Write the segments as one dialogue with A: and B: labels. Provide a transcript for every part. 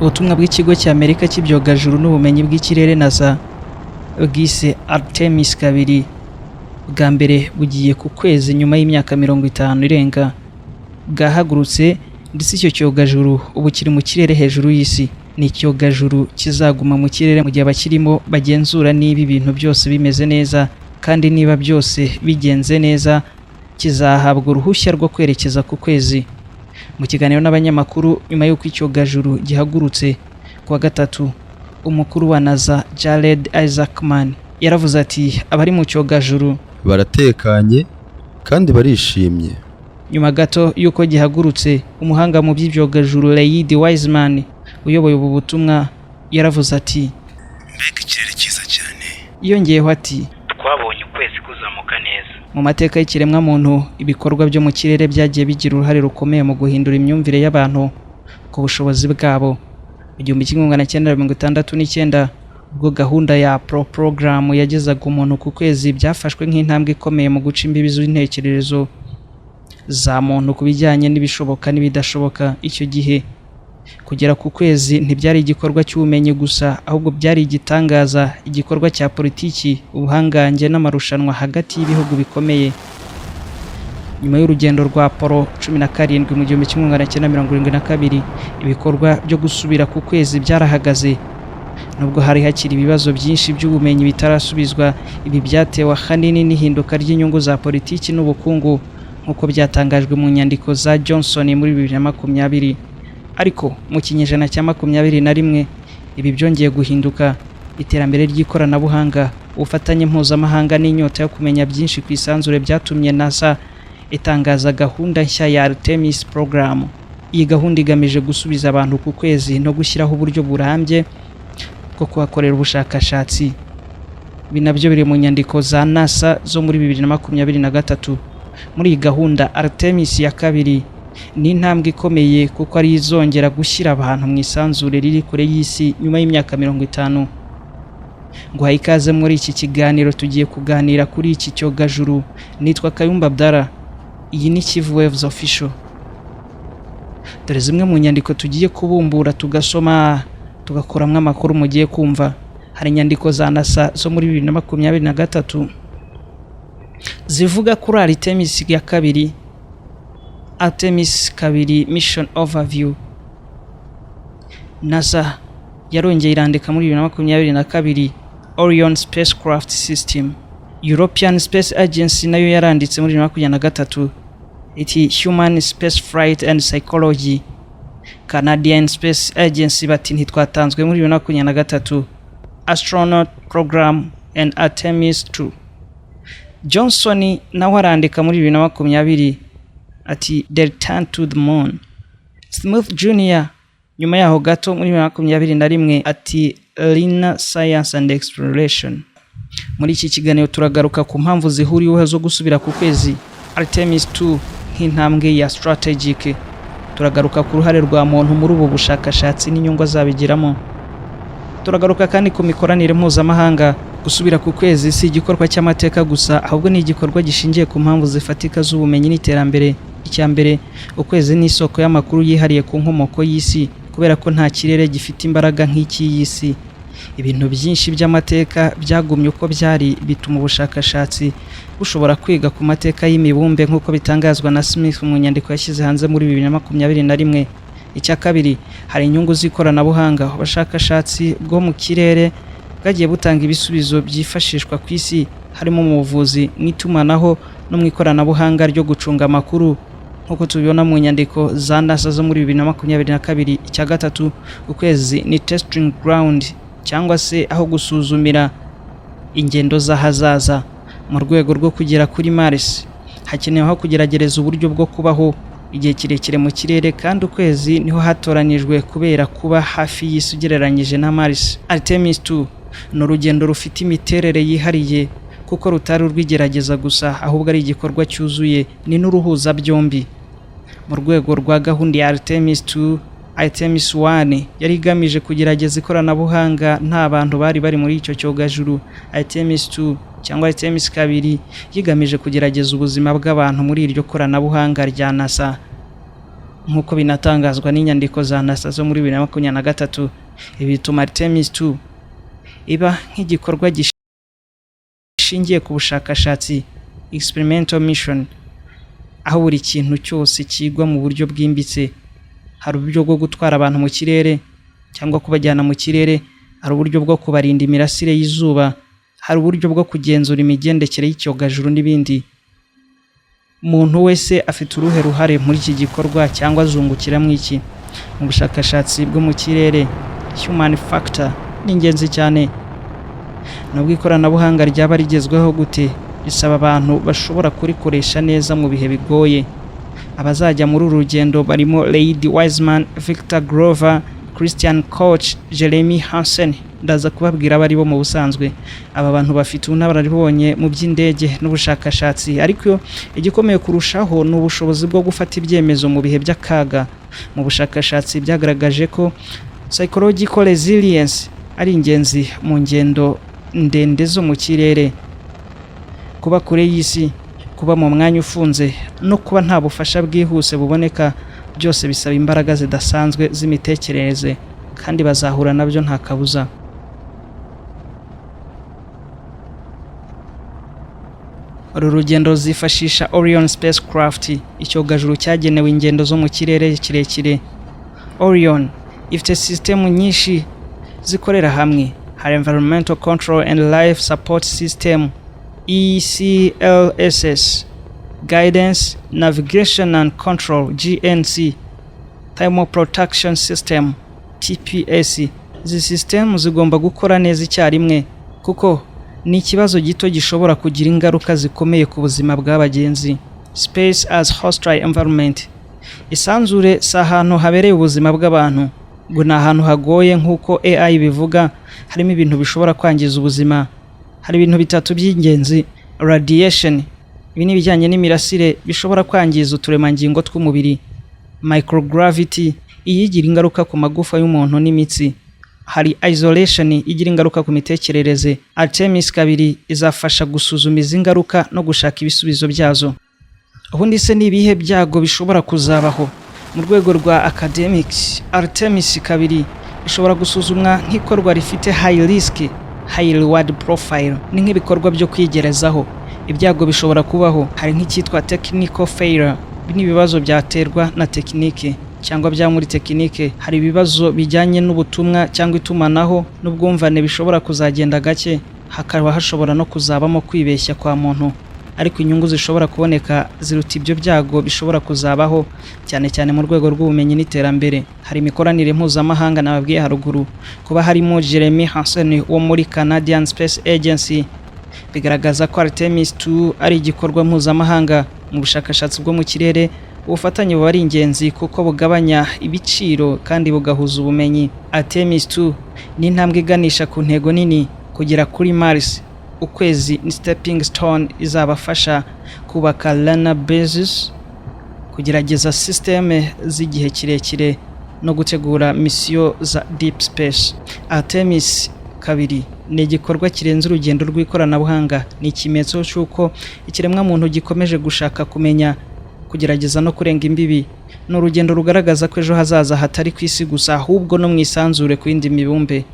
A: Ubutumwa bw'ikigo cy'Amerika cy'ibyogajuru n'ubumenyi bw'ikirere NASA bwise Artemis 2 bwa mbere bugiye ku kwezi nyuma y'imyaka 50 irenga bwahagurutse, ndetse icyo cyogajuru ubu kiri mu kirere hejuru y'isi. Ni icyogajuru kizaguma mu kirere mu gihe abakirimo bagenzura niba ibintu byose bimeze neza, kandi niba byose bigenze neza kizahabwa uruhushya rwo kwerekeza ku kwezi. Mu kiganiro n'abanyamakuru nyuma y'uko icyogajuru gihagurutse kuwa gatatu, umukuru wa NASA Jared Isaacman yaravuze ati abari mu cyogajuru
B: baratekanye kandi barishimye.
A: Nyuma gato y'uko gihagurutse, umuhanga mu by'ibyogajuru Reid Wiseman uyoboye ubu butumwa yaravuze ati
C: mbega ikirere cyiza cyane.
A: Yongeyeho ati
C: twabonye ukwezi kuzamuka neza.
A: Mu mateka y'ikiremwa muntu, ibikorwa byo mu kirere byagiye bigira uruhare rukomeye mu guhindura imyumvire y'abantu ku bushobozi bwabo. Mu 1969 ubwo gahunda ya Apollo program yagezaga umuntu ku kwezi, byafashwe nk'intambwe ikomeye mu guca imbibi z'intekerezo za muntu ku bijyanye n'ibishoboka n'ibidashoboka. Icyo gihe kugera ku kwezi ntibyari igikorwa cy'ubumenyi gusa, ahubwo byari igitangaza, igikorwa cya politiki, ubuhangange n'amarushanwa hagati y'ibihugu bikomeye. Nyuma y'urugendo rwa Apollo 17 mu 1972, ibikorwa byo gusubira ku kwezi byarahagaze. Nubwo hari hakiri ibibazo byinshi by'ubumenyi bitarasubizwa, ibi byatewe ahanini n'ihinduka ry'inyungu za politiki n'ubukungu nk'uko byatangajwe mu nyandiko za Johnson muri 2020. Ariko mu kinyejana cya 21 ibi byongeye guhinduka. Iterambere ry'ikoranabuhanga, ubufatanye mpuzamahanga n'inyota yo kumenya byinshi ku isanzure byatumye NASA itangaza gahunda nshya ya Artemis program. Iyi gahunda igamije gusubiza abantu ku kwezi no gushyiraho uburyo burambye bwo kuhakorera ubushakashatsi. Ibi nabyo biri mu nyandiko za NASA zo muri 2023. Muri iyi gahunda Artemis ya 2 ni intambwe ikomeye kuko ari izongera gushyira abantu mu isanzure riri kure y'isi nyuma y'imyaka 50. Nguhaye ikaze muri iki kiganiro. Tugiye kuganira kuri iki cyogajuru. Nitwa Kayumba Abdallah. Iyi ni Kivu Waves Official. Dore zimwe mu nyandiko tugiye kubumbura tugasoma tugakoramwa amakuru mugiye kumva. Hari inyandiko za NASA zo muri 2023 zivuga kuri Artemis ya 2. Artemis 2 Mission Overview. NASA yarongeye irandika muri 2022 Orion Spacecraft System. European Space Agency nayo yaranditse muri 2023 iti Human Space Flight and Psychology. Canadian Space Agency bati ntitwatanzwe muri 2023 Astronaut Program and Artemis 2. Johnson nawe arandika muri 2020 ati The Return to the Moon. Smith Jr. nyuma yaho gato muri 2021 ati Lina Science and Exploration. Muri iki kiganiro turagaruka ku mpamvu zihuriweho zo gusubira ku kwezi Artemis 2 nk'intambwe ya strategic. Turagaruka ku ruhare rwa muntu muri ubu bushakashatsi n'inyungu zabigiramo. Turagaruka kandi ku mikoranire mpuzamahanga. Gusubira ku kwezi si igikorwa cy'amateka gusa, ahubwo ni igikorwa gishingiye ku mpamvu zifatika z'ubumenyi n'iterambere. Icyambere, ukwezi ni isoko y'amakuru yihariye ku nkomoko y'isi, kubera ko nta kirere gifite imbaraga nk'iki y'isi. Ibintu byinshi by'amateka byagumye uko byari, bituma ubushakashatsi bushobora kwiga ku mateka y'imibumbe nk'uko bitangazwa na Smith mu nyandiko yashyize hanze muri 2021. Icya kabiri, hari inyungu z'ikoranabuhanga. Abashakashatsi bwo mu kirere bwagiye butanga ibisubizo byifashishwa ku isi, harimo mu buvuzi, mu itumanaho no mu ikoranabuhanga ryo gucunga amakuru nk'uko tubibona mu nyandiko za NASA zo muri 2022. Icya gatatu, ukwezi ni testing ground cyangwa se aho gusuzumira ingendo z'ahazaza. Mu rwego rwo kugera kuri Mars hakenewe kugeragereza uburyo bwo kubaho igihe kirekire mu kirere, kandi ukwezi niho hatoranijwe kubera kuba hafi y'isi ugereranyije na Mars. Artemis 2 ni urugendo rufite imiterere yihariye kuko rutari urwigerageza gusa, ahubwo ari igikorwa cyuzuye, ni n'uruhuza byombi. Mu rwego rwa gahunda ya Artemis 2, Artemis 1 yari igamije kugerageza ikoranabuhanga nta bantu bari muri icyo cyogajuru. Artemis 2 cyangwa Artemis 2 yigamije kugerageza ubuzima bw'abantu muri iryo koranabuhanga rya NASA. nk'uko binatangazwa n'inyandiko za NASA zo muri 2023. Ibi bituma Artemis 2 iba nk'igikorwa gishingiye ku bushakashatsi, experimental mission, aho buri kintu cyose kigwa mu buryo bwimbitse. Hari uburyo bwo gutwara abantu mu kirere cyangwa kubajyana mu kirere, hari uburyo bwo kubarinda imirasire y'izuba, hari uburyo bwo kugenzura imigendekere y'icyogajuru n'ibindi. Umuntu wese afite uruhe ruhare muri iki gikorwa cyangwa azungukira mu iki? Mu bushakashatsi bwo mu kirere, human factor ni ingenzi cyane. Nubwo ikoranabuhanga ryaba rigezweho gute, bisaba abantu bashobora kurikoresha neza mu bihe bigoye. Abazajya muri uru rugendo barimo Lady Wiseman, Victor Grover, Christian Koch, Jeremy Hansen. Ndaza kubabwira abari bo mu busanzwe. Aba bantu bafite ubunararibonye mu by'indege n'ubushakashatsi, ariko igikomeye kurushaho ni ubushobozi bwo gufata ibyemezo mu bihe by'akaga. Mu bushakashatsi byagaragaje ko psychological resilience ari ingenzi mu ngendo ndende zo mu kirere. Kuba kure y'isi, kuba mu mwanya ufunze, no kuba nta bufasha bwihuse buboneka, byose bisaba imbaraga zidasanzwe z'imitekerereze, kandi bazahura nabyo nta kabuza. Uru rugendo ruzifashisha Orion spacecraft, icyogajuru cyagenewe ingendo zo mu kirere kirekire. Orion ifite system nyinshi zikorera hamwe. Hari Environmental Control and Life Support System ECLSS, Guidance, Navigation and Control GNC, Thermal Protection System TPS. Izi system zigomba gukora neza icyarimwe, kuko ni ikibazo gito gishobora kugira ingaruka zikomeye ku buzima bw'abagenzi. Space as hostile environment. Isanzure si ahantu habereye ubuzima bw'abantu, ngo ni ahantu hagoye nk'uko AI bivuga. Harimo ibintu bishobora kwangiza ubuzima. Hari ibintu bitatu by'ingenzi. Radiation, ibi ni bijyanye n'imirasire bishobora kwangiza uturemangingo tw'umubiri. Microgravity, iyigira ingaruka ku magufa y'umuntu n'imitsi. Hari isolation, igira ingaruka ku mitekerereze. Artemis 2 izafasha gusuzuma izi ngaruka no gushaka ibisubizo byazo. Ubundi se ni ibihe byago bishobora kuzabaho? Mu rwego rwa academics, Artemis 2 ishobora gusuzumwa nk'ikorwa rifite high risk, high reward profile. Ni nk'ibikorwa byo kwigerezaho. Ibyago bishobora kubaho, hari nk'icyitwa technical failure. Ni ibibazo byaterwa na tekinike cyangwa bya muri tekinike. Hari ibibazo bijyanye n'ubutumwa cyangwa itumanaho n'ubwumvane bishobora kuzagenda gake, hakaba hashobora no kuzabamo kwibeshya kwa muntu. Ariko inyungu zishobora kuboneka ziruta ibyo byago bishobora kuzabaho, cyane cyane mu rwego rw'ubumenyi n'iterambere. Hari imikoranire mpuzamahanga nababwiye haruguru. Kuba harimo Jeremy Hansen wo muri Canadian Space Agency bigaragaza ko Artemis 2 ari igikorwa mpuzamahanga mu bushakashatsi bwo mu kirere. Ubufatanye buba ari ingenzi kuko bugabanya ibiciro kandi bugahuza ubumenyi. Artemis 2 ni intambwe iganisha ku ntego nini, kugera kuri Mars. Ukwezi ni stepping stone izabafasha kubaka lunar bases, kugerageza systeme z'igihe kirekire no gutegura misiyo za deep space. Artemis 2 ni igikorwa kirenze urugendo rw'ikoranabuhanga. Ni ikimenyetso cy'uko ikiremwa muntu gikomeje gushaka kumenya, kugerageza no kurenga imbibi. Ni urugendo rugaragaza ko ejo hazaza hatari ku isi gusa, ahubwo no mu isanzure ku yindi mibumbe.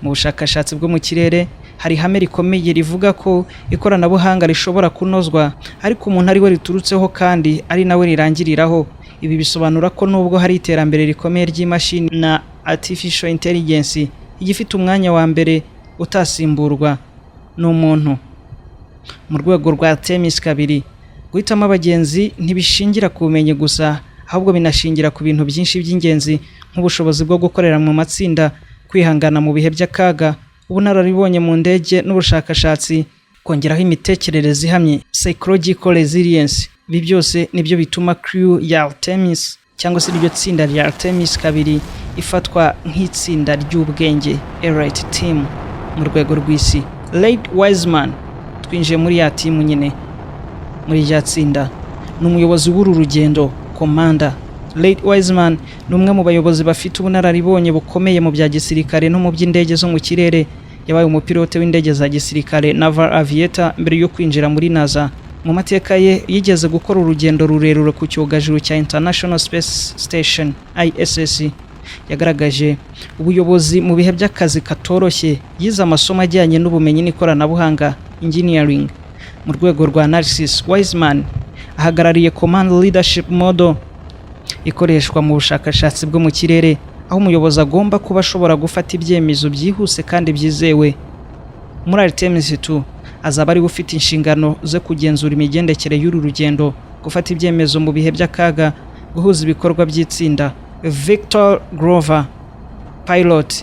A: Mu bushakashatsi bwo mu kirere hari ihame rikomeye rivuga ko ikoranabuhanga rishobora kunozwa, ariko umuntu ari we riturutseho kandi ari nawe rirangiriraho. Ibi bisobanura ko nubwo hari iterambere rikomeye ry'imashini na artificial intelligence, igifite umwanya wa mbere utasimburwa n'umuntu. Mu rwego rwa Artemis 2, guhitamo abagenzi ntibishingira ku bumenyi gusa, ahubwo binashingira ku bintu byinshi by'ingenzi nk'ubushobozi bwo gukorera mu matsinda, kwihangana mu bihe by'akaga, ubunararibonye mu ndege n'ubushakashatsi, kongeraho imitekerereze ihamye, psychological resilience. Ibi byose nibyo bituma crew ya Artemis cyangwa se iryo tsinda rya Artemis 2 ifatwa nk'itsinda ry'ubwenge, elite team mu rwego rw'isi. Lady Wiseman, twinjiye muri ya team nyine, muri rya tsinda, ni umuyobozi w'uru rugendo, commander. Lady Wiseman ni umwe mu bayobozi bafite ubunararibonye bukomeye mu bya gisirikare no mu by'indege zo mu kirere. Yabaye umupilote w'indege za gisirikare, naval aviator, mbere yo kwinjira muri NASA. mu mateka ye yigeze gukora urugendo rurerure ku cyogajuru cya International Space Station ISS. Yagaragaje ubuyobozi mu bihe by'akazi katoroshye, yize amasomo ajyanye n'ubumenyi n'ikoranabuhanga engineering. Mu rwego rwa analysis, Wiseman ahagarariye command leadership model ikoreshwa mu bushakashatsi bwo mu kirere, aho umuyobozi agomba kuba ashobora gufata ibyemezo byihuse kandi byizewe. Muri Artemis 2 azaba ari ufite inshingano zo kugenzura imigendekere y'uru rugendo, gufata ibyemezo mu bihe by'akaga, guhuza ibikorwa by'itsinda. Victor Grover, pilot,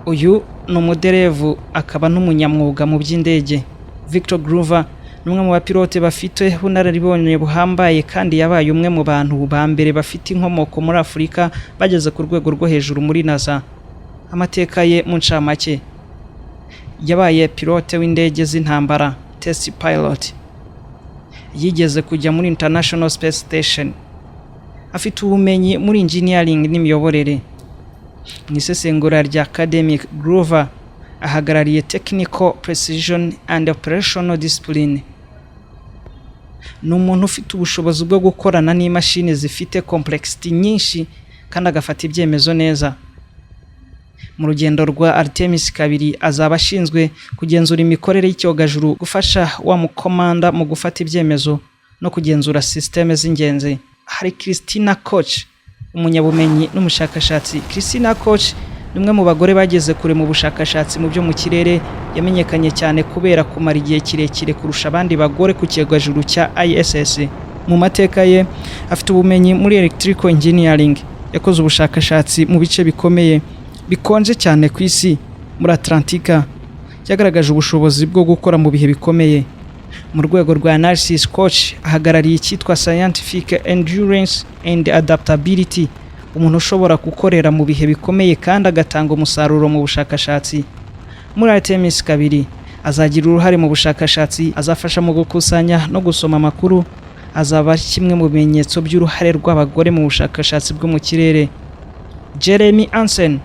A: uyu ni umuderevu akaba n'umunyamwuga mu by'indege. Victor Grover ni umwe mu bapilote bafite ubunararibonye buhambaye kandi yabaye umwe mu bantu ba mbere bafite inkomoko muri Afurika bageze ku rwego rwo hejuru muri NASA. Amateka ye mu ncamake: yabaye pilote w'indege z'intambara, test pilot, yigeze kujya muri International Space Station, afite ubumenyi muri engineering n'imiyoborere. Mu isesengura rya academic, Grover ahagarariye technical precision and operational discipline. Ni umuntu ufite ubushobozi bwo gukorana n'imashini zifite complexity nyinshi kandi agafata ibyemezo neza. Mu rugendo rwa Artemis 2 azaba ashinzwe kugenzura imikorere y'icyogajuru, gufasha wa mukomanda mu gufata ibyemezo no kugenzura systeme z'ingenzi. Hari Christina Koch, umunyabumenyi n'umushakashatsi. Christina Koch ni umwe mu bagore bageze kure mu bushakashatsi mu byo mu kirere, yamenyekanye cyane kubera kumara igihe kirekire kurusha abandi bagore ku cyogajuru cya ISS. Mu mateka ye afite ubumenyi muri electrical engineering, yakoze ubushakashatsi mu bice bikomeye bikonje cyane ku isi muri Atlantika, yagaragaje ubushobozi bwo gukora mu bihe bikomeye. Mu rwego rwa analysis, Koch ahagarariye icyitwa scientific endurance and adaptability, umuntu ushobora gukorera mu bihe bikomeye kandi agatanga umusaruro mu bushakashatsi. Muri Artemis 2 azagira uruhare mu bushakashatsi, azafasha mu gukusanya no gusoma amakuru, azaba kimwe mu bimenyetso by'uruhare rw'abagore mu bushakashatsi bwo mu kirere. Jeremy Hansen,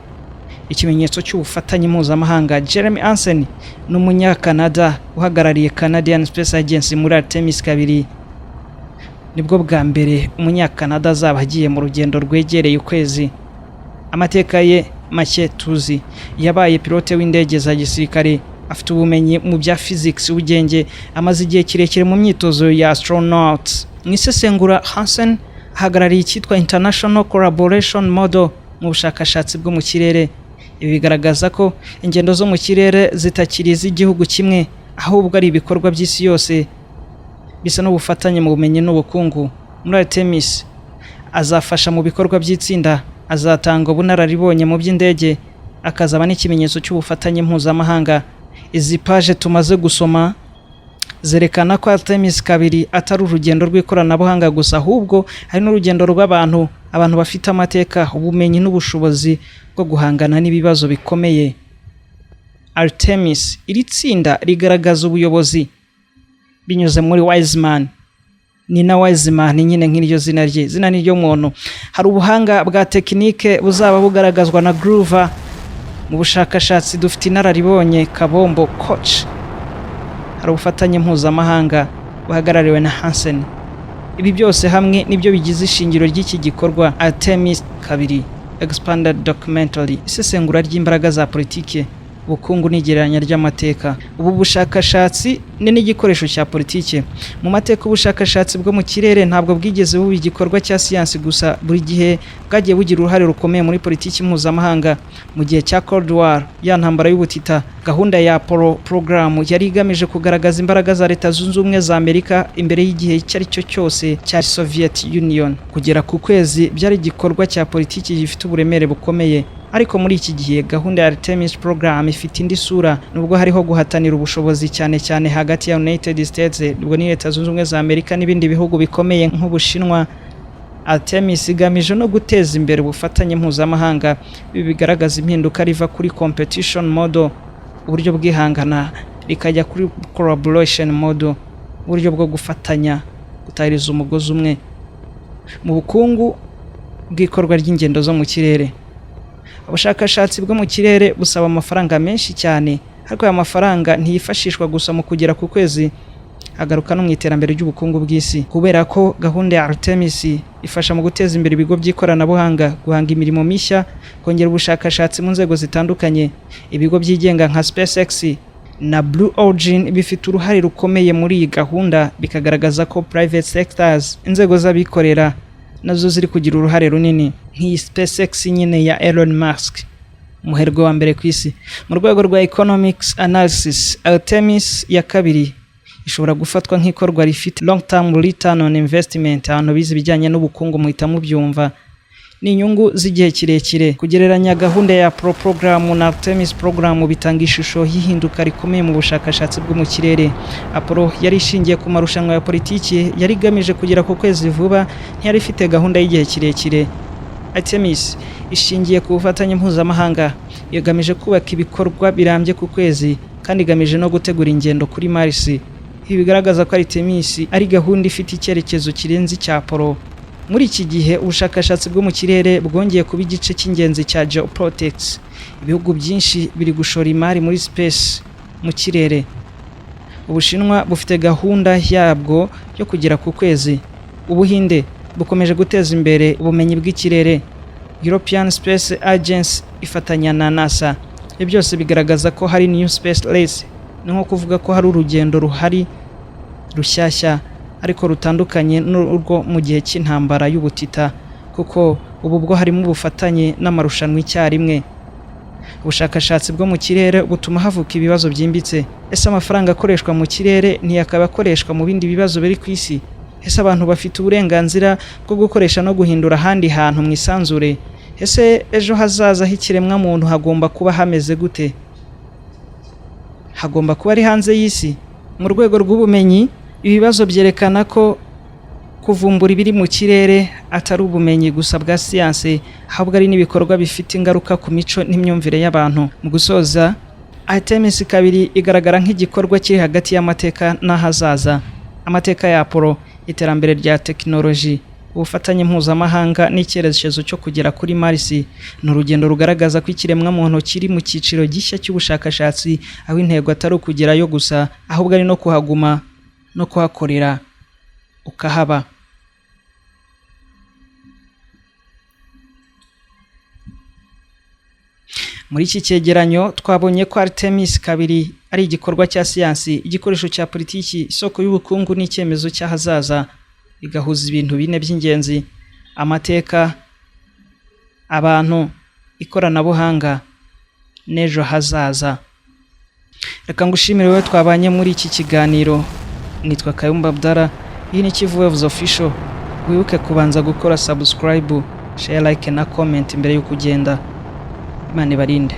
A: ikimenyetso cy'ubufatanye mpuzamahanga. Jeremy Hansen ni umunyakanada uhagarariye Canadian Space Agency muri Artemis 2. Nibwo bwa mbere umunyakanada azaba agiye mu rugendo rwegereye ukwezi. Amateka ye make tuzi: yabaye pilote w'indege za gisirikare, afite ubumenyi mu bya physics ubugenge, amaze igihe kirekire mu myitozo ya astronaut. Mu isesengura, Hansen ahagarariye icyitwa International Collaboration Model mu bushakashatsi bwo mu kirere. Ibi bigaragaza ko ingendo zo mu kirere zitakiri iz'igihugu kimwe, ahubwo ari ibikorwa by'isi yose bisa n'ubufatanye mu bumenyi n'ubukungu. Muri Artemis azafasha mu bikorwa by'itsinda, azatanga ubunararibonye mu by'indege, akazaba n'ikimenyetso cy'ubufatanye mpuzamahanga. Izi page tumaze gusoma zerekana ko Artemis 2 atari urugendo rw'ikoranabuhanga gusa, ahubwo hari n'urugendo rw'abantu, abantu bafite amateka, ubumenyi n'ubushobozi bwo guhangana n'ibibazo bikomeye. Artemis, iri tsinda rigaragaza ubuyobozi binyuze muri Wiseman. Nina Wiseman nyine nk'iryo zina rye, zina ni ryo muntu. Hari ubuhanga bwa tekinike buzaba bugaragazwa na Grover. Mu bushakashatsi dufite inararibonye Kabombo Koch. Hari ubufatanye mpuzamahanga buhagarariwe na Hansen. Ibi byose hamwe nibyo bigize ishingiro ry'iki gikorwa Artemis 2 Expanded Documentary, isesengura ry'imbaraga za politike, ubukungu n'igereranya ry'amateka. Ubu bushakashatsi ni n'igikoresho cya politike. Mu mateka ubushakashatsi bwo mu kirere ntabwo bwigeze buba igikorwa cya siyansi gusa, buri gihe bwagiye bugira uruhare rukomeye muri politiki mpuzamahanga. Mu gihe cya Cold War, ya ntambara y'ubutita, gahunda ya Apollo program yari igamije kugaragaza imbaraga za Leta Zunze Ubumwe za Amerika imbere y'igihe icyo ari cyo cyose cya Soviet Union. Kugera ku kwezi byari igikorwa cya politiki gifite uburemere bukomeye. Ariko muri iki gihe gahunda ya Artemis program ifite indi sura, nubwo hariho guhatanira ubushobozi cyane cyane hagati ya United States, nubwo ni Leta Zunze Ubumwe za Amerika n'ibindi bihugu bikomeye nk'Ubushinwa. Artemis igamije no guteza imbere ubufatanye mpuzamahanga. Ibi bigaragaza impinduka riva kuri competition model, uburyo bwihangana, rikajya kuri collaboration model, uburyo bwo gufatanya, gutahiriza umugozi umwe. Mu bukungu bw'ikorwa ry'ingendo zo mu kirere, ubushakashatsi bwo mu kirere busaba amafaranga menshi cyane, ariko aya mafaranga ntiyifashishwa gusa mu kugera ku kwezi, agaruka no mu iterambere ry'ubukungu bw'isi kubera ko gahunda ya Artemis ifasha mu guteza imbere ibigo by'ikoranabuhanga, guhanga imirimo mishya, kongera ubushakashatsi mu nzego zitandukanye. Ibigo byigenga nka SpaceX na Blue Origin bifite uruhare rukomeye muri iyi gahunda, bikagaragaza ko private sectors, inzego z'abikorera nazo ziri kugira uruhare runini, nk'iyi SpaceX nyine ya Elon Musk, umuherwe wa mbere ku isi. Mu rwego rwa economics analysis, Artemis ya kabiri ishobora gufatwa nk'ikorwa rifite long term return on investment. Abantu bize ibijyanye n'ubukungu muhita mubyumva, ni inyungu z'igihe kirekire. Kugereranya gahunda ya Apollo program na Artemis program bitanga ishusho y'ihinduka rikomeye mu bushakashatsi bwo mu kirere. Apollo yari ishingiye ku marushanwa ya politiki, yari igamije kugera ku kwezi vuba, ntiyari ifite gahunda y'igihe kirekire. Artemis ishingiye ku bufatanye mpuzamahanga, igamije kubaka ibikorwa birambye ku kwezi kandi igamije no gutegura ingendo kuri Mars. Ibi bigaragaza ko Artemis ari gahunda ifite icyerekezo kirenze cya Apollo. Muri iki gihe ubushakashatsi bwo mu kirere bwongeye kuba igice cy'ingenzi cya geopolitics. Ibihugu byinshi biri gushora imari muri space, mu kirere. Ubushinwa bufite gahunda yabwo yo kugera ku kwezi. Ubuhinde bukomeje guteza imbere ubumenyi bw'ikirere. European Space Agency ifatanya na NASA. Ibyo byose bigaragaza ko hari new space race, ni nko kuvuga ko hari urugendo ruhari rushyashya ariko rutandukanye n'urwo mu gihe cy'intambara y'ubutita, kuko ubu bwo harimo ubufatanye n'amarushanwa icyarimwe. Ubushakashatsi bwo mu kirere butuma havuka ibibazo byimbitse. Ese amafaranga akoreshwa mu kirere ntiyakaba akoreshwa mu bindi bibazo biri ku isi? Ese abantu bafite uburenganzira bwo gukoresha no guhindura ahandi hantu mu isanzure? Ese ejo hazaza h'ikiremwa muntu hagomba kuba hameze gute? Hagomba kuba ari hanze y'isi? Mu rwego rw'ubumenyi, ibibazo byerekana ko kuvumbura ibiri mu kirere atari ubumenyi gusa bwa siyanse, ahubwo ari n'ibikorwa bifite ingaruka ku mico n'imyumvire y'abantu. Mu gusoza, Artemis kabiri igaragara nk'igikorwa kiri hagati y'amateka n'ahazaza. Amateka ya Apollo, iterambere rya tekinoloji, ubufatanye mpuzamahanga n'icyerekezo cyo kugera kuri Mars. Ni urugendo rugaragaza ko ikiremwa muntu kiri mu cyiciro gishya cy'ubushakashatsi, aho intego atari ukugerayo gusa, ahubwo ari no kuhaguma no kuhakorera ukahaba. Muri iki cyegeranyo twabonye ko Artemis kabiri ari igikorwa cya siyansi, igikoresho cya politiki, isoko y'ubukungu n'icyemezo cy'ahazaza. Bigahuza ibintu bine by'ingenzi: amateka, abantu, ikoranabuhanga n'ejo hazaza. Reka ngushimire wowe twabanye muri iki kiganiro. Nitwa Kayumba Abdallah. Iyi ni Kivu Waves Official. Wibuke kubanza gukora subscribe, share, like na comment mbere yo kugenda. Imana ibarinde.